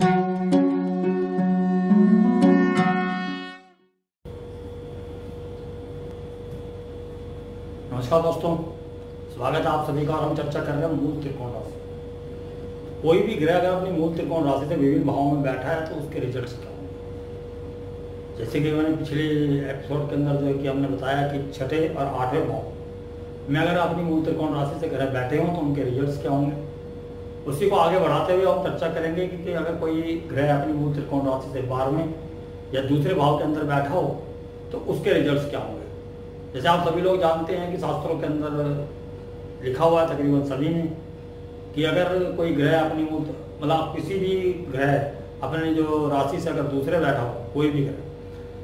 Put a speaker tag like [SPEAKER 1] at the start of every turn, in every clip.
[SPEAKER 1] नमस्कार दोस्तों, स्वागत है आप सभी का। और हम चर्चा कर रहे हैं मूल त्रिकोण राशि। कोई भी ग्रह अगर अपनी मूल त्रिकोण राशि से विभिन्न भावों में बैठा है तो उसके रिजल्ट्स क्या होंगे। जैसे कि मैंने पिछले एपिसोड के अंदर जो है कि हमने बताया कि छठे और आठवें भाव में अगर अपनी मूल त्रिकोण राशि से ग्रह बैठे हों तो उनके रिजल्ट्स क्या होंगे। उसी को आगे बढ़ाते हुए हम चर्चा करेंगे कि अगर कोई ग्रह अपनी मूल त्रिकोण राशि से 12वें या दूसरे भाव के अंदर बैठा हो तो उसके रिजल्ट्स क्या होंगे। जैसे आप सभी लोग जानते हैं कि शास्त्रों के अंदर लिखा हुआ है तकरीबन सभी में कि अगर कोई ग्रह अपनी मतलब किसी भी ग्रह अपने जो राशि से अगर दूसरे बैठा हो, कोई भी ग्रह,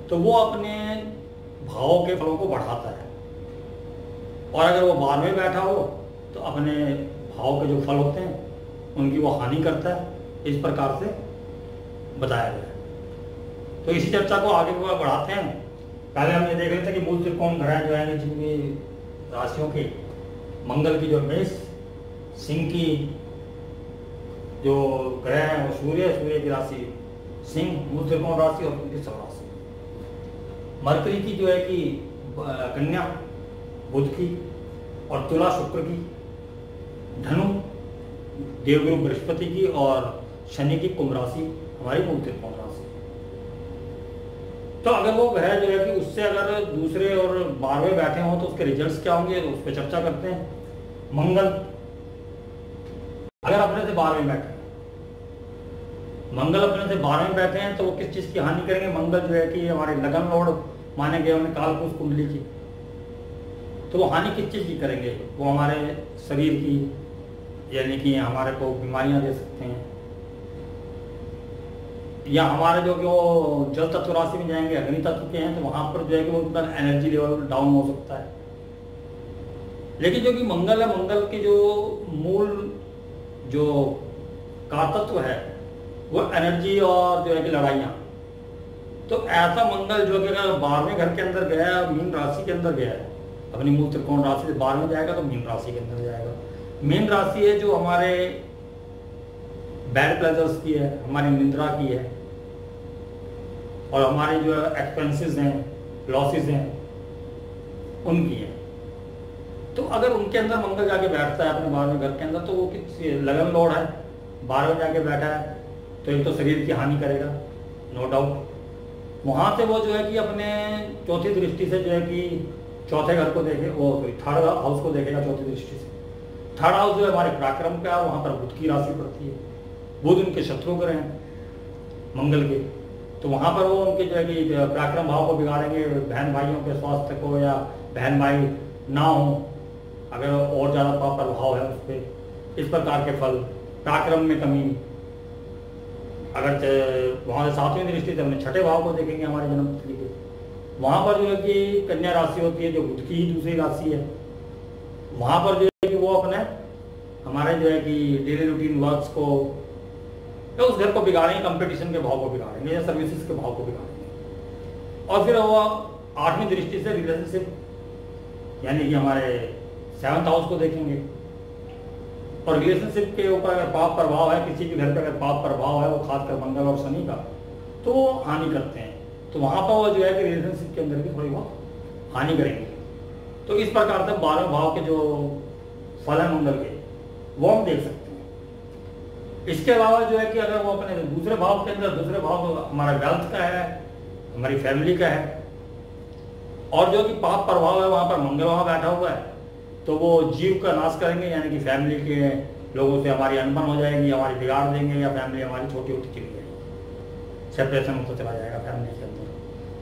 [SPEAKER 1] तो वो अपने भावों के फलों को बढ़ाता है। और अगर वो 12वें बैठा हो तो अपने भाव के जो फल होते हैं उनकी वो हानि करता है। इस प्रकार से बताया गया है। तो इसी चर्चा को आगे बढ़ाते हैं। पहले हम ये देख रहे थे कि मूल त्रिकोण ग्रह जो है जिनकी राशियों के मंगल की जो मेष, सिंह की जो ग्रह है वो सूर्य की राशि सिंह मूल त्रिकोण राशि और उनकी सब राशि। मरकरी की जो है कि कन्या बुध की, और तुला शुक्र की, धनु देवगुरु बृहस्पति की, और शनि की कुंभ राशि हमारी मूल त्रिकोण राशि। तो अगर वो ग्रह जो है कि उससे अगर दूसरे और 12वें बैठे हों तो उसके रिजल्ट्स क्या होंगे, तो उस पर चर्चा करते हैं। मंगल अगर अपने से 12वें बैठे, मंगल अपने से 12वें बैठे हैं तो वो किस चीज की हानि करेंगे। मंगल जो है कि हमारे लगन लॉर्ड माने गए उन्हें कालपुरुष कुंडली की, तो वो हानि किस चीज की करेंगे। वो हमारे शरीर की, यानी कि हमारे को बीमारियां दे सकते हैं, या हमारे जो जल तत्व राशि में जाएंगे, अग्नि तत्व के हैं, तो वहां पर जो है कि वो उनका एनर्जी लेवल डाउन हो सकता है। लेकिन जो कि मंगल है, मंगल की जो मूल जो का तत्व है वो एनर्जी और जो है कि लड़ाइयाँ। तो ऐसा मंगल जो कि अगर 12वें घर के अंदर गया है, मीन राशि के अंदर गया है, अपनी मूल त्रिकोण राशि से 12वें जाएगा तो मीन राशि के अंदर जाएगा। मीन राशि है जो हमारे बैड प्लेजर्स की है, हमारी निद्रा की है, और हमारे जो एक्सपेंसेस हैं, लॉसेस हैं, उनकी है। तो अगर उनके अंदर मंगल जाके बैठता है अपने 12वें घर के अंदर तो वो किस लगन लॉर्ड है, 12वें जाके बैठा है तो एक तो शरीर की हानि करेगा, नो डाउट। वहां से वो जो है कि अपने चौथी दृष्टि से जो है कि चौथे घर को देखे, वो थर्ड हाउस को देखेगा चौथी दृष्टि से। थर्ड हाउस जो है हमारे पराक्रम का है, वहां पर बुध की राशि पड़ती है। बुध उनके शत्रु ग्रह हैं मंगल के, तो वहां पर वो उनके जो है कि पराक्रम भाव को बिगाड़ेंगे, बहन भाइयों के स्वास्थ्य को, या बहन भाई ना हो अगर और ज्यादा प्रभाव है उस पर, इस प्रकार के फल। पराक्रम में कमी, अगर वहां से 7वीं दृष्टि से हमने छठे भाव को देखेंगे हमारे जन्म तिथि के, वहां पर जो है कि कन्या राशि होती है जो बुध की ही दूसरी राशि है। वहां पर जो है कि वो अपने हमारे जो है कि डेली रूटीन वर्क्स को, तो उस घर को बिगाड़ेंगे, कंपटीशन के भाव को बिगाड़ेंगे या सर्विसेज के भाव को बिगाड़ेंगे। और फिर वो 8वीं दृष्टि से रिलेशनशिप, यानी कि हमारे 7th हाउस को देखेंगे। और रिलेशनशिप के ऊपर अगर पाप प्रभाव है, किसी भी घर पे अगर पाप प्रभाव है, वो खासकर मंगल और शनि का, तो वो हानि करते हैं। तो वहां पर वो जो है कि रिलेशनशिप के अंदर भी थोड़ी बहुत हानि करेंगे। तो इस प्रकार से 12वें भाव के जो फल है मंगल के, वो हम देख सकते हैं। इसके अलावा जो है कि अगर वो अपने दूसरे भाव के अंदर, दूसरे भाव हमारा वेल्थ का है, हमारी फैमिली का है, और जो कि पाप प्रभाव है वहां पर मंगल वहां बैठा हुआ है, तो वो जीव का नाश करेंगे, यानी कि फैमिली के लोगों से हमारी अनबन हो जाएगी, हमारी बिगाड़ देंगे, या फैमिली हमारी छोटी होती चली जाएगी, सेपरेशन होता चला जाएगा फैमिली के अंदर,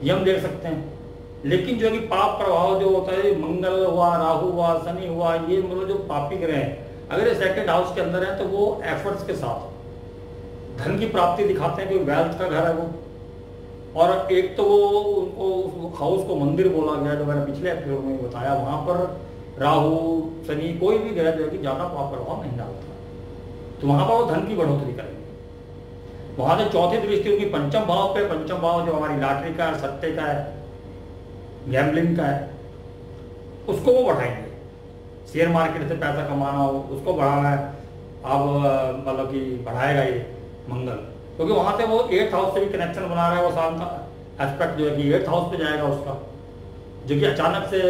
[SPEAKER 1] ये हम देख सकते हैं। लेकिन जो कि पाप प्रभाव जो होता है, मंगल हुआ, राहु हुआ, शनि हुआ, ये मतलब जो पापी ग्रह हैं, अगर ये 2nd हाउस के अंदर है तो वो एफर्ट्स के साथ धन की प्राप्ति दिखाते हैं, क्योंकि वेल्थ का घर है वो। और एक तो वो उनको हाउस को मंदिर बोला गया, जो मैंने पिछले एपिसोड में बताया, वहां पर राहु, शनि, कोई भी ग्रह जो है कि ज्यादा पाप प्रभाव नहीं डालता, तो वहां पर वो धन की बढ़ोतरी करेंगे। वहां से चौथी दृष्टि उनकी 5म भाव पे, 5म भाव जो हमारी लॉटरी का है, सट्टे का है, गैम्बलिंग का है, उसको वो बढ़ाएंगे। शेयर मार्केट से पैसा कमाना हो उसको बढ़ाना है, अब मतलब कि बढ़ाएगा ये मंगल। क्योंकि वहां से वो 8th हाउस से भी कनेक्शन बना रहा है, वो शाम का एस्पेक्ट जो है कि 8th हाउस पे जाएगा उसका, जो कि अचानक से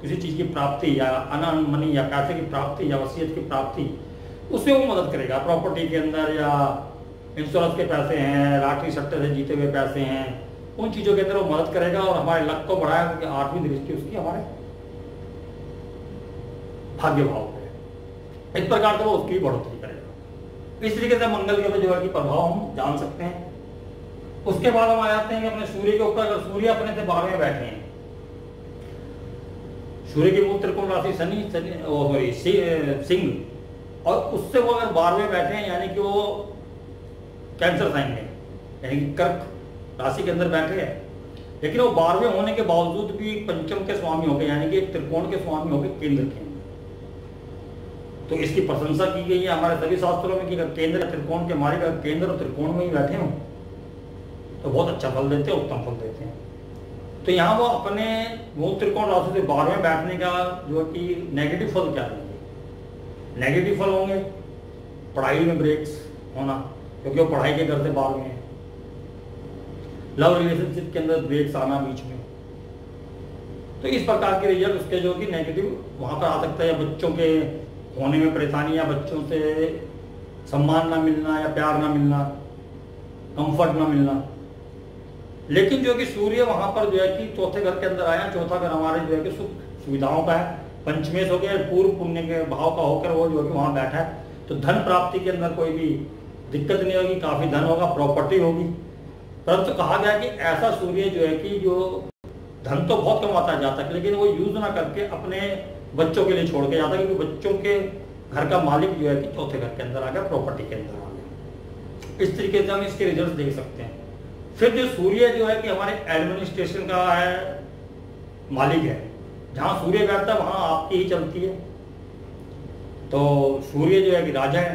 [SPEAKER 1] किसी चीज की प्राप्ति या अनंत मनी या पैसे की प्राप्ति या वसीयत की प्राप्ति, उससे वो मदद करेगा। प्रॉपर्टी के अंदर या इंश्योरेंस के पैसे हैं, लॉटरी सट्टे से जीते हुए पैसे हैं, उन चीजों के अंदर वो मदद करेगा और हमारे लक को बढ़ाएगा, क्योंकि 8वीं दृष्टि उसकी हमारे भाग्य भाव पे, इस प्रकार से वो उसकी बढ़ोतरी करेगा। इस तरीके से मंगल के जो है कि प्रभाव हम जान सकते हैं। उसके बाद हम आ जाते हैं कि अपने सूर्य के ऊपर, अगर सूर्य अपने से 12वें बैठे हैं, सूर्य की मूल त्रिकोण राशि सिंह, और उससे वो अगर 12वें बैठे हैं यानी कि वो कैंसर साइन में यानी कि कर्क राशि के अंदर बैठे हैं, लेकिन वो 12वें होने के बावजूद भी पंचम के स्वामी हो गए यानी कि एक त्रिकोण के स्वामी हो गए केंद्र के, तो इसकी प्रशंसा की गई है हमारे सभी शास्त्रों में कि अगर केंद्र त्रिकोण के मालिक अगर केंद्र और त्रिकोण में ही बैठे हो तो बहुत अच्छा फल देते हैं, उत्तम फल देते हैं। तो यहाँ वो अपने मूल त्रिकोण राशि से 12वें बैठने का जो कि नेगेटिव फल क्या देंगे? नेगेटिव फल होंगे पढ़ाई में ब्रेक्स होना, क्योंकि वो पढ़ाई के घर से 12वें हैं। लव रिलेशनशिप के अंदर ब्रेक्स आना बीच में, तो इस प्रकार के रिजल्ट उसके जो कि नेगेटिव वहां पर आ सकता है। या बच्चों के होने में परेशानी, या बच्चों से सम्मान ना मिलना या प्यार ना मिलना, कंफर्ट ना मिलना। लेकिन जो कि सूर्य वहां पर जो है कि चौथे घर के अंदर आया, चौथा घर हमारे जो है कि सुख सुविधाओं का है, पंचमेश हो गया, पूर्व पुण्य के भाव का होकर वो जो है कि वहां बैठा है, तो धन प्राप्ति के अंदर कोई भी दिक्कत नहीं होगी, काफी धन होगा, प्रॉपर्टी होगी। परंतु कहा गया कि ऐसा सूर्य जो है कि जो धन तो बहुत कमाता है जाता है, लेकिन वो यूज ना करके अपने बच्चों के लिए छोड़ के जाता है, क्योंकि बच्चों के घर का मालिक जो है कि चौथे घर के अंदर आ गया, प्रॉपर्टी के अंदर आ गया। इस तरीके से हम इसके रिजल्ट देख सकते हैं। फिर जो सूर्य जो है कि हमारे एडमिनिस्ट्रेशन का है मालिक है, जहां सूर्य बैठता है वहां आपकी ही चलती है। तो सूर्य जो है कि राजा है,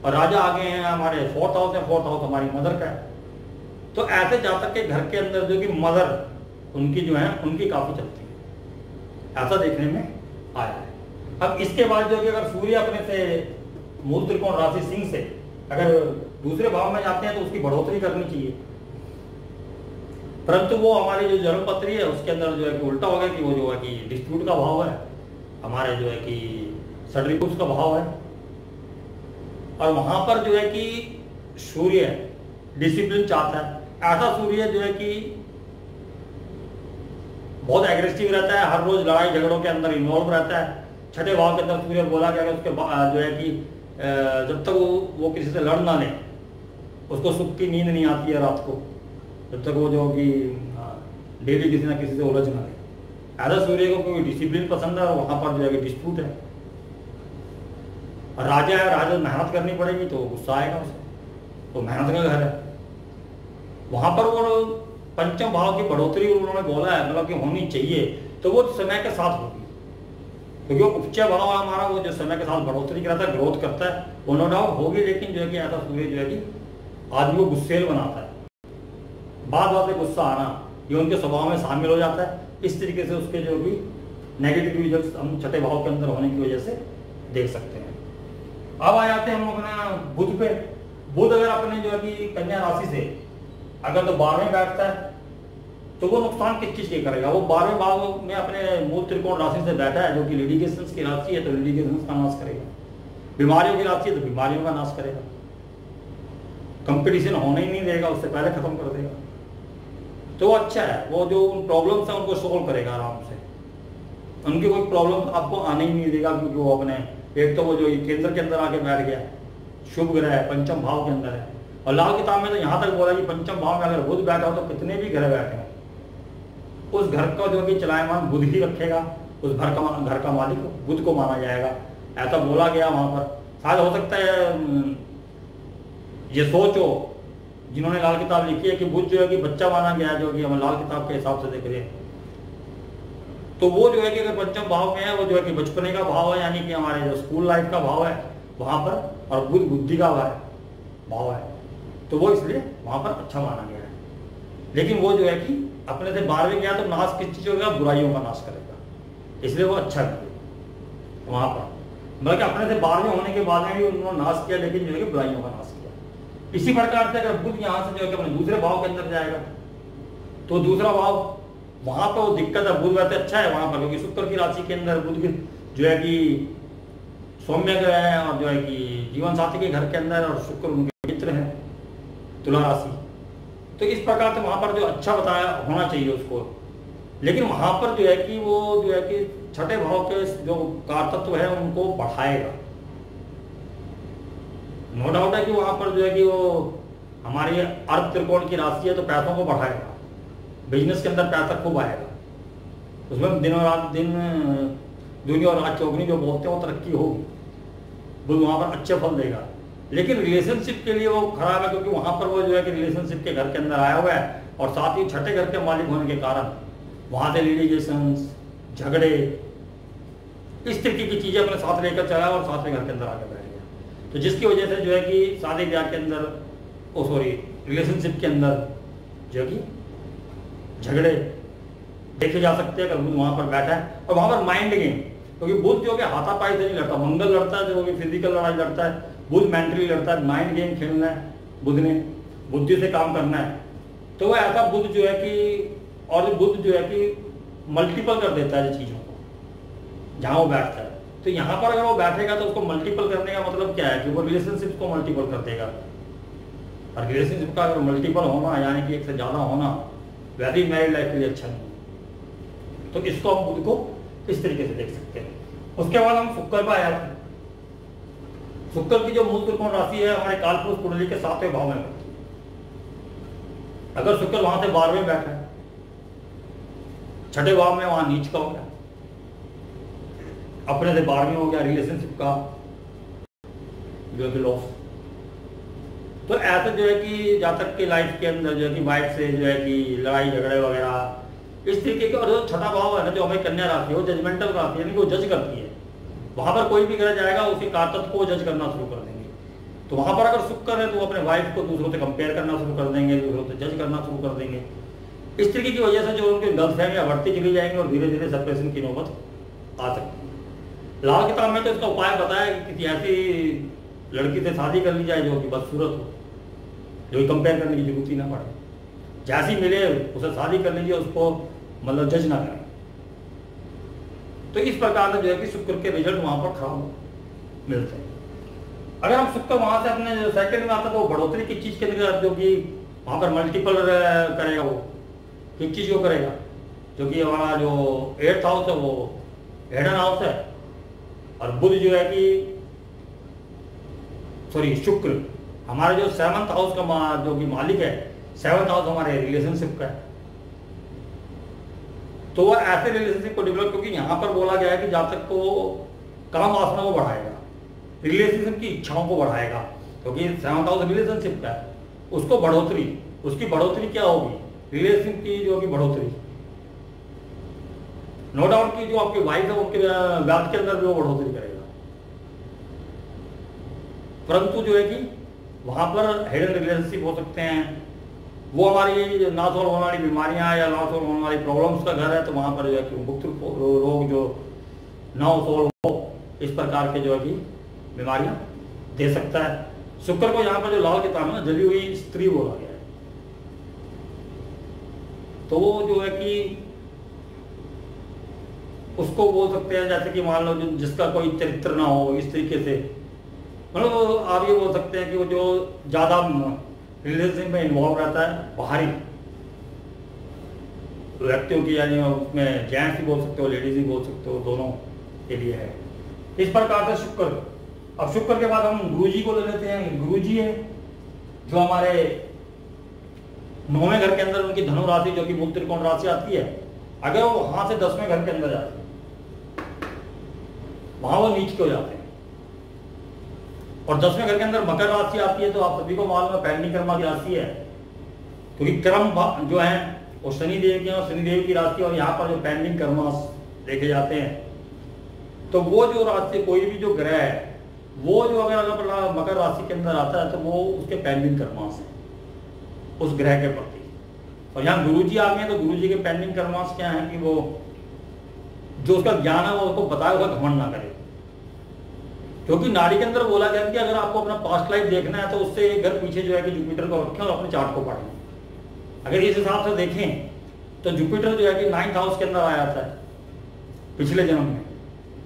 [SPEAKER 1] और राजा आगे हैं हमारे 4th हाउस है, 4th हाउस हमारी मदर का है। तो ऐसे जातक के घर के अंदर जो कि मदर उनकी जो है उनकी काफी चलती है, ऐसा देखने में आया है। अब इसके बाद जो कि अगर सूर्य अपने से मूल त्रिकोण राशि सिंह से अगर दूसरे भाव में जाते हैं तो उसकी बढ़ोतरी करनी चाहिए, परंतु वो हमारी जो जन्म पत्री है उसके अंदर जो है कि उल्टा हो गया कि वो जो है कि डिस्प्यूट का भाव है, हमारे जो है कि सडरिपुष का भाव है, और वहां पर जो है कि सूर्य डिसिप्लिन चाहता है। ऐसा सूर्य जो है कि बहुत एग्रेसिव रहता है, हर रोज लड़ाई झगड़ों के अंदर इन्वॉल्व रहता है। छठे भाव के अंदर सूर्य बोला गया उसके जो है कि जब तक वो किसी से लड़ ना ले उसको सुख की नींद नहीं आती है रात को, जब तक वो जो कि डेली किसी ना किसी से उलझ ना ले। ऐसा सूर्य को कोई डिसिप्लिन पसंद है, वहां पर जो है कि डिस्प्यूट है। और राजा है, राजा मेहनत करनी पड़ेगी तो गुस्सा आएगा उसे, तो मेहनत का घर है। वहां पर वो पंचम भाव की बढ़ोतरी उन्होंने बोला है, मतलब कि होनी चाहिए, तो वो समय के साथ होगी, क्योंकि वो उपचय भाव है हमारा, वो जो समय के साथ बढ़ोतरी करता है, ग्रोथ करता है, वो नो डाउट होगी। लेकिन जो है कि ऐसा सूर्य जो है कि आदमी को गुस्सेल बनाता है, बात बात में गुस्सा आना ये उनके स्वभाव में शामिल हो जाता है। इस तरीके से उसके जो भी नेगेटिव रिजल्ट हम छठे भाव के अंदर होने की वजह से देख सकते हैं। अब आ जाते हैं हम अपना बुध पे। बुध अगर अपने जो है कि कन्या राशि से अगर तो 12वें बैठता है तो वो नुकसान किस चीज के करेगा? वो 12वें भाव में अपने मूल त्रिकोण राशि से बैठा है, जो कि लिटिगेशंस की राशि है, तो लिटिगेशंस का नाश करेगा। बीमारियों की राशि है तो बीमारियों का नाश करेगा। कंपटीशन होने ही नहीं देगा, उससे पहले खत्म कर देगा। तो वो अच्छा है, वो जो उन प्रॉब्लम्स है उनको सोल्व करेगा आराम से, उनकी कोई प्रॉब्लम आपको आने ही नहीं देगा, क्योंकि वो अपने एक तो वो जो केंद्र के अंदर आके बैठ गया, शुभ ग्रह है, पंचम भाव के अंदर है। और लाल किताब में तो यहाँ तक बोला कि पंचम भाव में अगर बुध बैठा हो तो कितने भी ग्रह बैठे हो, उस घर का जो कि चलायमान बुध ही रखेगा, उस घर का मालिक बुध को माना जाएगा, ऐसा बोला गया वहां पर। शायद हो सकता है ये सोचो जिन्होंने लाल किताब लिखी है कि बुध जो है कि बच्चा माना गया, जो कि हम लाल किताब के हिसाब से देख रहे हैं, तो वो जो है कि अगर पंचम भाव में है, वो जो है कि बचपने का भाव है, यानी कि हमारे जो स्कूल लाइफ का भाव है वहां पर, और बुध बुद्धि का भाव है, तो वो इसलिए वहां पर अच्छा माना गया है। लेकिन वो जो है कि अपने से 12वें गया तो नाश किस चीज होगा? बुराइयों का नाश करेगा, इसलिए वो अच्छा वहां पर, मतलब कि अपने से 12वें होने के बाद में भी उन्होंने नाश किया, लेकिन जो है कि बुराइयों का नाश किया। इसी प्रकार से अगर बुध यहाँ से जो है कि अपने दूसरे भाव के अंदर जाएगा तो दूसरा भाव वहां पर वो दिक्कत है, बुध वैसे अच्छा है वहां पर, क्योंकि शुक्र की राशि के अंदर बुध जो है कि सौम्य ग्रह है और जो है कि जीवन साथी के घर के अंदर, और शुक्र उनके मित्र है तुला राशि। तो इस प्रकार से वहां पर जो अच्छा बताया होना चाहिए उसको, लेकिन वहां पर जो है कि वो जो है कि छठे भाव के जो कारतत्व है उनको बढ़ाएगा। नो डाउट है कि वहां पर जो है कि वो हमारी अर्थ त्रिकोण की राशि है तो पैसों को बढ़ाएगा, बिजनेस के अंदर पैसा खूब आएगा, उसमें दिन और रात दुनिया और रात चौगनी जो बोलते हैं वो तरक्की होगी, वो वहां पर अच्छे फल देगा। लेकिन रिलेशनशिप के लिए वो खराब है, क्योंकि वहां पर वो जो है कि रिलेशनशिप के घर के अंदर आया हुआ है और साथ ही छठे घर के मालिक होने के कारण वहां से लिटिगेशन, झगड़े, इस तरीके की चीजें अपने साथ लेकर चला और साथ में घर के अंदर आके बैठ गया, तो जिसकी वजह से जो है कि शादी ब्याह के अंदर रिलेशनशिप के अंदर जो है कि झगड़े देखे जा सकते हैं अगर बुध वहां पर बैठा है। और वहां पर माइंड गेम, क्योंकि बुध जो कि हाथापाई से नहीं लड़ता, मंगल लड़ता है जो कि फिजिकल लड़ाई लड़ता है, बुध मेंटली लड़ता है, माइंड गेम खेलना है, बुध ने बुद्धि से काम करना है। तो वह ऐसा बुध जो है कि, और बुध जो है कि मल्टीपल कर देता है चीजों को जहां वो बैठता है। तो यहाँ पर अगर वो बैठेगा तो उसको मल्टीपल करने का मतलब क्या है कि वो रिलेशनशिप को मल्टीपल कर देगा। और रिलेशनशिप का अगर मल्टीपल होना यानी कि एक से ज्यादा होना वैसे ही मैरिड लाइफ के लिए अच्छा नहीं। तो इसको हम बुध को इस तरीके से देख सकते हैं। उसके बाद हम शुक्र पर आया, शुक्र की जो मूल त्रिकोण राशि है हमारे कालपुरुष कुंडली के 7वें भाव में है। अगर शुक्र वहां से 12वें बैठा है, छठे भाव में, वहां नीच का हो गया, अपने से 12वें हो गया, रिलेशनशिप का जो है लॉस। तो ऐसे जो है कि जातक के लाइफ के अंदर जो है कि वाइफ से जो है कि लड़ाई झगड़े वगैरह इस तरीके के। और जो छठा भाव है ना जो हमें कन्या राशि है वो जजमेंटल राशि है, यानी वो जज करती है। वहां पर कोई भी ग्रह जाएगा उसके कारतत्व को जज करना शुरू कर देंगे। तो वहां पर अगर शुक्र है तो वो अपने वाइफ को दूसरों से कंपेयर करना शुरू कर देंगे, दूसरों से जज करना शुरू कर देंगे। इस तरीके की वजह से जो उनके गलतफहमियां बढ़ती चली जाएंगी और धीरे धीरे सेपरेशन की नौबत आ सकती है। लाल किताब में तो इसका उपाय बताया कि किसी ऐसी लड़की से शादी कर ली जाए जो कि बदसूरत हो, जो कंपेयर करने की जरूरत ही ना पड़े, जैसी मिले उसे शादी कर लीजिए, उसको मतलब जज ना करें। तो इस प्रकार से जो है कि शुक्र के रिजल्ट वहां पर खराब मिलते हैं। अगर हम शुक्र वहां से अपने जो सेकंड में आता है तो बढ़ोतरी की चीज के अंदर जो कि वहां पर मल्टीपल करेगा, वो किस चीज को करेगा, जो कि हमारा जो 8th हाउस है वो हिडन हाउस है, और बुध जो है कि शुक्र हमारे जो 7th हाउस का जो कि मालिक है, 7th हाउस हमारे रिलेशनशिप का है। तो वह ऐसे रिलेशनशिप को डेवलप, क्योंकि यहां पर बोला गया है कि जातक को काम वासना को बढ़ाएगा, रिलेशनशिप की इच्छाओं को बढ़ाएगा, क्योंकि 7th हाउस रिलेशनशिप का है, उसको बढ़ोतरी, उसकी बढ़ोतरी क्या होगी, रिलेशनशिप की जो कि बढ़ोतरी। नो डाउट की जो आपकी वाइफ है उनके व्याध के अंदर भी वो बढ़ोतरी करेगा, परंतु जो है कि वहां पर हिडन रिलेशनशिप हो सकते हैं। वो हमारी ना सॉल्व होने वाली बीमारियां या ना सॉल्व होने वाली प्रॉब्लम्स का घर है, तो वहां पर जो है कि मुक्त रोग जो ना सॉल्व हो, इस प्रकार के जो है कि बीमारियां दे सकता है। शुक्र को यहाँ पर जो लाल किताब है ना जली हुई स्त्री बोला गया है। तो वो जो है कि उसको बोल सकते हैं जैसे कि मान लो जिसका कोई चरित्र ना हो, इस तरीके से मतलब आप ये बोल सकते हैं कि वो जो ज्यादा रिलेशनशिप में इन्वॉल्व रहता है बाहरी व्यक्तियों की, यानी उसमें जेंट्स भी बोल सकते हो, लेडीज भी बोल सकते हो, दोनों के लिए है। इस प्रकार से शुक्र। अब शुक्र के बाद हम गुरु जी को ले लेते हैं। गुरु जी है जो हमारे 9वें घर के अंदर उनकी धनु राशि जो कि मूल त्रिकोण राशि आती है, अगर वो वहां से 10वें घर के अंदर जाते हैं, वहां वो नीच के हो जाते हैं। और 10वें घर के अंदर मकर राशि आती है, तो आप सभी को मालूम है पैरणी कर्मा की राशि है, क्योंकि कर्म जो है वो शनिदेव के, और शनिदेव की राशि, और यहाँ पर जो पेंडिंग कर्मा देखे जाते हैं, तो वो जो राशि कोई भी जो ग्रह है वो जो अगर मकर राशि के अंदर आता है तो वो उसके पेंडिंग कर्मास है उस ग्रह के प्रति। और यहाँ गुरु जी आ गए तो गुरु जी के पेंडिंग कर्मास क्या है कि वो जो उसका ज्ञान है वो उसको बताए, उसका घमंड ना करे, क्योंकि नाड़ी के अंदर बोला गया कि अगर आपको अपना पास्ट लाइफ देखना है तो उससे एक घर पीछे जो है कि जुपिटर को रखें और अपने चार्ट को पढ़ें। अगर इस हिसाब से देखें तो जुपिटर जो है कि 9th हाउस के अंदर आ जाता है पिछले जन्म में।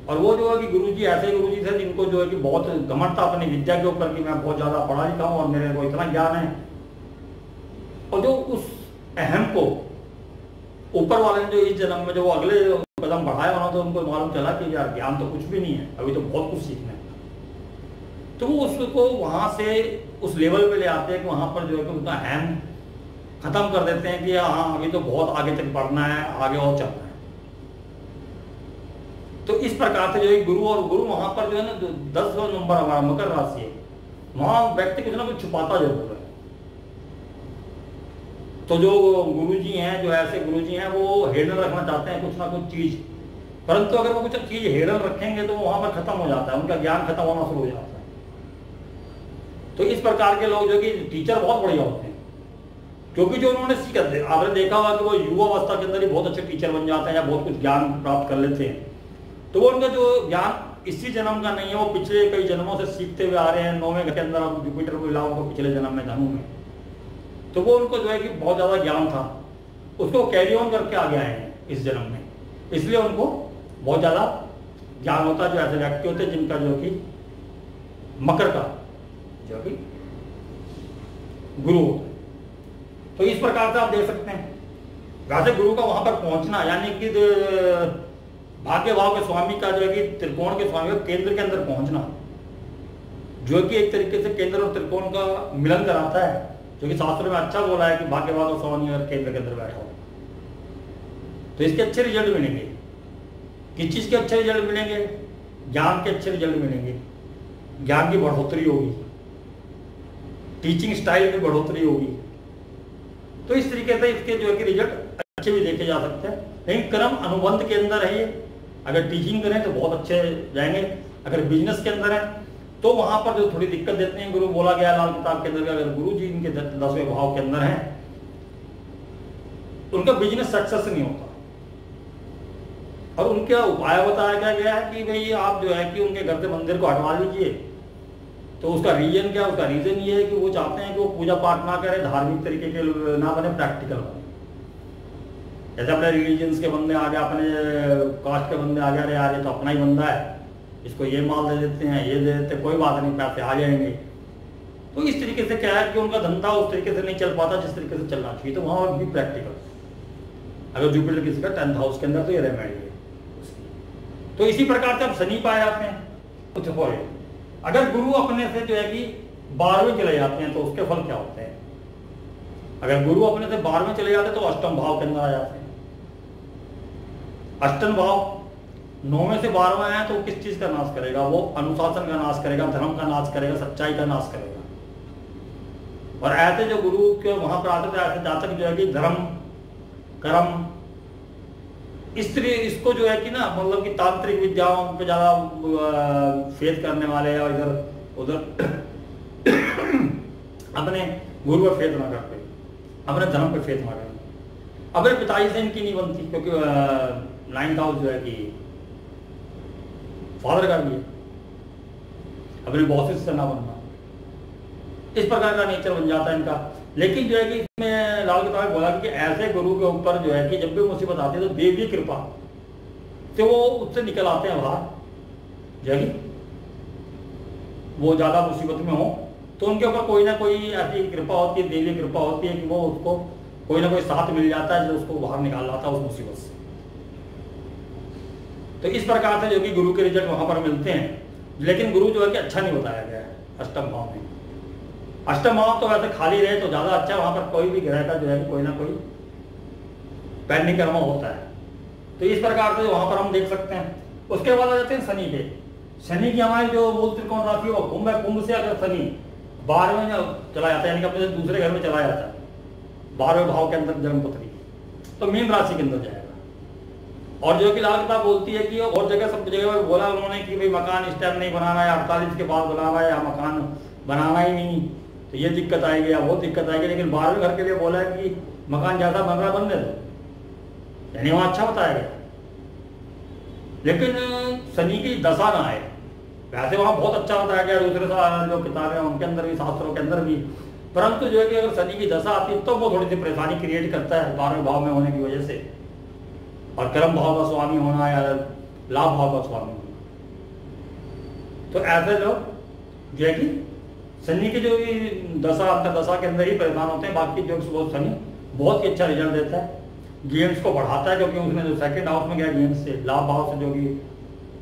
[SPEAKER 1] और वो जो है कि गुरुजी ऐसे गुरुजी थे जिनको जो है कि बहुत घमंड था अपनी विद्या के ऊपर कि मैं बहुत ज्यादा पढ़ा लिखा हूँ और मेरे को इतना ज्ञान है। और जो उस अहम को ऊपर वाले ने जो इस जन्म में जो अगले कदम बढ़ाया होना तो उनको मालूम चला कि यार ज्ञान तो कुछ भी नहीं है, अभी तो बहुत कुछ सीखना है। तो वो उसको वहां से उस लेवल पे ले आते हैं कि वहां पर जो है कि उनका अहम खत्म कर देते हैं कि हाँ अभी तो बहुत आगे तक बढ़ना है, आगे और चलना है। तो इस प्रकार से जो है गुरु, और गुरु वहां पर जो है ना 10 नंबर हमारा मकर राशि है, वहां व्यक्ति कुछ ना कुछ छुपाता जरूर है। तो जो गुरुजी हैं, जो ऐसे गुरुजी हैं, वो हेडन रखना चाहते हैं कुछ ना कुछ चीज, परंतु अगर वो कुछ चीज हेडन रखेंगे तो वहां पर खत्म हो जाता है, उनका ज्ञान खत्म होना शुरू हो जाता है। तो इस प्रकार के लोग जो कि टीचर बहुत बढ़िया होते हैं, क्योंकि जो उन्होंने सीखा, आपने देखा होगा कि वो युवा अवस्था के अंदर ही बहुत अच्छे टीचर बन जाते हैं या बहुत कुछ ज्ञान प्राप्त कर लेते हैं। तो वो उनका जो ज्ञान इसी जन्म का नहीं है, वो पिछले कई जन्मों से सीखते हुए आ रहे हैं। 9वें घर के अंदर आप जुपिटर को मिला उनको पिछले जन्म में धनु में, तो वो उनको जो है कि बहुत ज्यादा ज्ञान था, उसको कैरी ऑन करके आगे आए हैं इस जन्म में, इसलिए उनको बहुत ज्यादा ज्ञान होता है। जो ऐसे व्यक्ति होते हैं जिनका जो कि मकर का जो कि गुरु होता है। तो इस प्रकार से आप देख सकते हैं वैसे गुरु का वहां पर पहुंचना, यानी कि भाग्य भाव के स्वामी का जो है कि त्रिकोण के स्वामी का केंद्र के अंदर पहुंचना, जो कि एक तरीके से केंद्र और त्रिकोण का मिलन कराता है, जो कि शास्त्र में अच्छा बोला है कि भाग्य भाव का स्वामी अगर केंद्र के अंदर बैठा हो तो इसके अच्छे रिजल्ट मिलेंगे। किस चीज के अच्छे रिजल्ट मिलेंगे? ज्ञान के अच्छे रिजल्ट मिलेंगे, ज्ञान की बढ़ोतरी होगी, टीचिंग स्टाइल में बढ़ोतरी होगी। तो इस तरीके से इसके जो है कि रिजल्ट अच्छे भी देखे जा सकते हैं। लेकिन क्रम अनुबंध के अंदर है ये, अगर टीचिंग करें तो बहुत अच्छे जाएंगे, अगर बिजनेस के अंदर है तो वहां पर जो थोड़ी दिक्कत देते हैं, गुरु बोला गया लाल किताब के अंदर, अगर गुरु जी इनके 10वें भाव के अंदर हैं उनका बिजनेस सक्सेस नहीं होता। और उनका उपाय बताया गया है कि भाई आप जो है कि उनके घर से मंदिर को हटवा लीजिए। तो उसका रीजन क्या? उसका रीजन ये है कि वो चाहते हैं कि वो पूजा पाठ ना करें, धार्मिक तरीके के ना बने, प्रैक्टिकल बने। जैसे अपने रिलीजन्स के बंदे आ गए, अपने कास्ट के बंदे आ गए, अरे यार ये तो अपना ही बंदा है, इसको ये माल दे देते हैं, ये दे देते हैं, कोई बात नहीं, पैसे आ जाएंगे। तो इस तरीके से क्या है कि उनका धंधा उस तरीके से नहीं चल पाता जिस तरीके से चलना चाहिए। तो वहां भी प्रैक्टिकल, अगर जुपिटर किसी का 10th हाउस के अंदर तो ये रेमेडी है। तो इसी प्रकार से अब शनि पाए जाते हैं। तो अगर गुरु अपने से जो है कि 12वें चले जाते हैं तो उसके फल क्या होते हैं? अगर गुरु अपने से 12वें चले जाते हैं तो अष्टम भाव के अंदर आ जाते हैं। अष्टम भाव 9वें से 12वां है तो किस चीज का नाश करेगा? वो अनुशासन का नाश करेगा, धर्म का नाश करेगा, सच्चाई का नाश करेगा। और ऐसे जो गुरु के वहां पर आते थे, ऐसे जातक जो है कि धर्म कर्म इसको जो है कि ना, मतलब कि तांत्रिक विद्याओं पे ज्यादा फेथ करने वाले या इधर उधर अपने गुरु पर फेथ ना करते, अपने धर्म पे फेथ ना करते। अपने पिताजी से इनकी नहीं बनती, क्योंकि 9th हाउस जो है कि फादर का भी है, अपने बॉसेस से ना बनना, इस प्रकार का नेचर बन जाता है इनका। लेकिन जो है कि इसमें लाल किताब बोला कि ऐसे गुरु के ऊपर जो है कि जब भी मुसीबत आती है तो देवी कृपा तो वो उससे निकल आते हैं बाहर, जो है कि वो ज्यादा मुसीबत में हो तो उनके ऊपर कोई ना कोई ऐसी कृपा होती है, देवी कृपा होती है कि वो उसको कोई ना कोई साथ मिल जाता है जो उसको बाहर निकाल लाता है उस मुसीबत से। तो इस प्रकार से जो कि गुरु के रिजल्ट वहां पर मिलते हैं। लेकिन गुरु जो है कि अच्छा नहीं बताया गया है अष्टम भाव में। अष्टम भाव तो वैसे खाली रहे तो ज्यादा अच्छा, वहां पर कोई भी ग्रह का जो है कोई ना कोई पैंडिंग कर्म होता है। तो इस प्रकार से वहां पर हम देख सकते हैं। उसके बाद आ जाते हैं शनि पे। शनि की हमारी जो मूल त्रिकोण राशि है वो कुंभ है। कुंभ से अगर शनि 12वें चला जाता है, यानी कि अपने दूसरे घर में चला जाता है, 12वें भाव के अंदर जन्मपत्री, तो मीन राशि के अंदर जाएगा। और जो कि लाल किताब बोलती है कि और जगह सब जगह बोला उन्होंने कि भाई मकान इस टाइम नहीं बनाना है, 48 के बाद बनाना है, या मकान बनाना ही नहीं, तो ये दिक्कत आएगी या वो दिक्कत आएगी। लेकिन 12वें घर के लिए बोला है कि मकान ज्यादा बन रहा बनने दो, यानी वहां अच्छा बताया गया। लेकिन शनि की दशा ना आए, वैसे वहाँ बहुत अच्छा बताया गया, दूसरे जो किताबें हैं उनके अंदर भी, शास्त्रों के अंदर भी, परंतु जो है कि अगर शनि की दशा आती है तो वो थोड़ी सी परेशानी क्रिएट करता है 12वें भाव में होने की वजह से, और कर्म भाव का स्वामी होना या लाभ भाव का स्वामी होना। तो ऐसे लोग जो है कि शनि की जो दशा अंतर्दशा के अंदर ही परेशान होते हैं, बाकी जो शनि बहुत ही अच्छा रिजल्ट देता है, गेम्स को बढ़ाता है, क्योंकि उसने जो सेकंड हाउस में गया गेम्स से, लाभ भाव से जो कि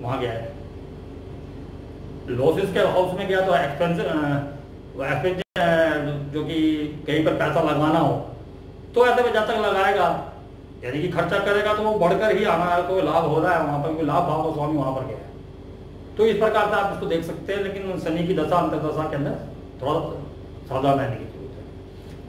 [SPEAKER 1] वहां गया है, लॉसेस के हाउस में गया तो एक्सपेंस जो कि कहीं पर पैसा लगाना हो तो ऐसे में जब तक लगाएगा यानी कि खर्चा करेगा तो वो बढ़कर ही आना है, तो लाभ हो रहा है वहां पर, लाभ भाव का स्वामी वहां पर गया है। तो इस प्रकार से आप इसको देख सकते हैं, लेकिन शनि की दशा अंतर्दशा के अंदर थोड़ा सावधान रहने की जरूरत है।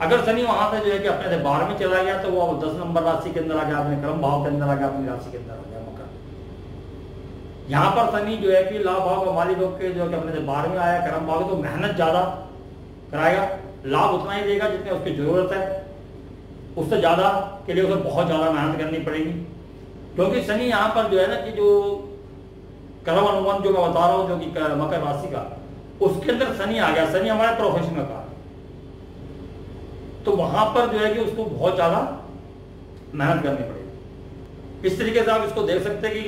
[SPEAKER 1] अगर शनि वहां से जो है कि अपने से 12 में चला गया तो वो 10 नंबर राशि के अंदर आ गया, अपने कर्म भाव के अंदर आ गया, अपनी राशि के अंदर आ गया मकर। यहाँ पर शनि जो है कि लाभ भाव का मालिक होकर जो कि अपने से 12 में आया कर्म भाव, तो मेहनत ज्यादा कराएगा, लाभ उतना ही देगा जितने उसकी जरूरत है, उससे ज्यादा के लिए उसे बहुत ज्यादा मेहनत करनी पड़ेगी। क्योंकि शनि यहाँ पर जो है ना कि जो कर्म अनुबंध जो मैं बता रहा हूँ जो कि मकर राशि का, उसके अंदर शनि आ गया, शनि हमारे प्रोफेशन का, तो वहां पर जो है कि उसको बहुत ज्यादा मेहनत करनी पड़ेगी। इस तरीके से आप इसको देख सकते हैं कि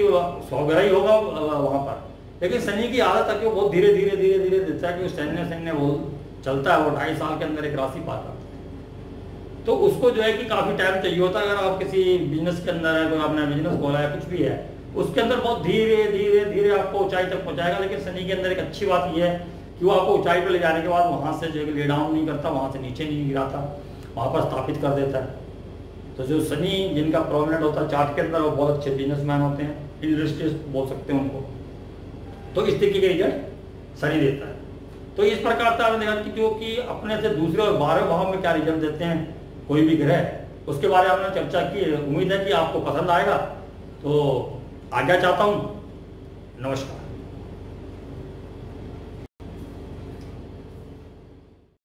[SPEAKER 1] सौगरा ही होगा वहां पर, लेकिन शनि की आदत है कि वो बहुत धीरे धीरे धीरे धीरे देता है कि सैन्य वो चलता है, वो 2.5 साल के अंदर एक राशि पाता है, तो उसको जो है कि काफी टाइम चाहिए होता है। अगर आप किसी बिजनेस के अंदर है, तो आपने बिजनेस खोला है, कुछ भी है, उसके अंदर बहुत धीरे धीरे धीरे आपको ऊंचाई तक पहुंचाएगा। लेकिन शनि के अंदर एक अच्छी बात यह है कि वो आपको ऊंचाई पर ले जाने के बाद वहां से जो है ले डाउन नहीं करता, वहां से नीचे नहीं गिराता, वहां पर स्थापित कर देता है। तो जो शनि जिनका प्रोमिनेंट होता है चार्ट के अंदर, वो बहुत अच्छे बिजनेसमैन होते हैं, इंडस्ट्रियलिस्ट बोल सकते हैं उनको। तो इस तरीके के रिजल्ट शनि देता है। तो इस प्रकार से आपने देखा कि जो कि अपने से दूसरे और 12वें भाव में क्या रिजल्ट देते हैं कोई भी ग्रह, उसके बारे में हमने चर्चा की। उम्मीद है कि आपको पसंद आएगा। तो आज्ञा चाहता हूँ, नमस्कार।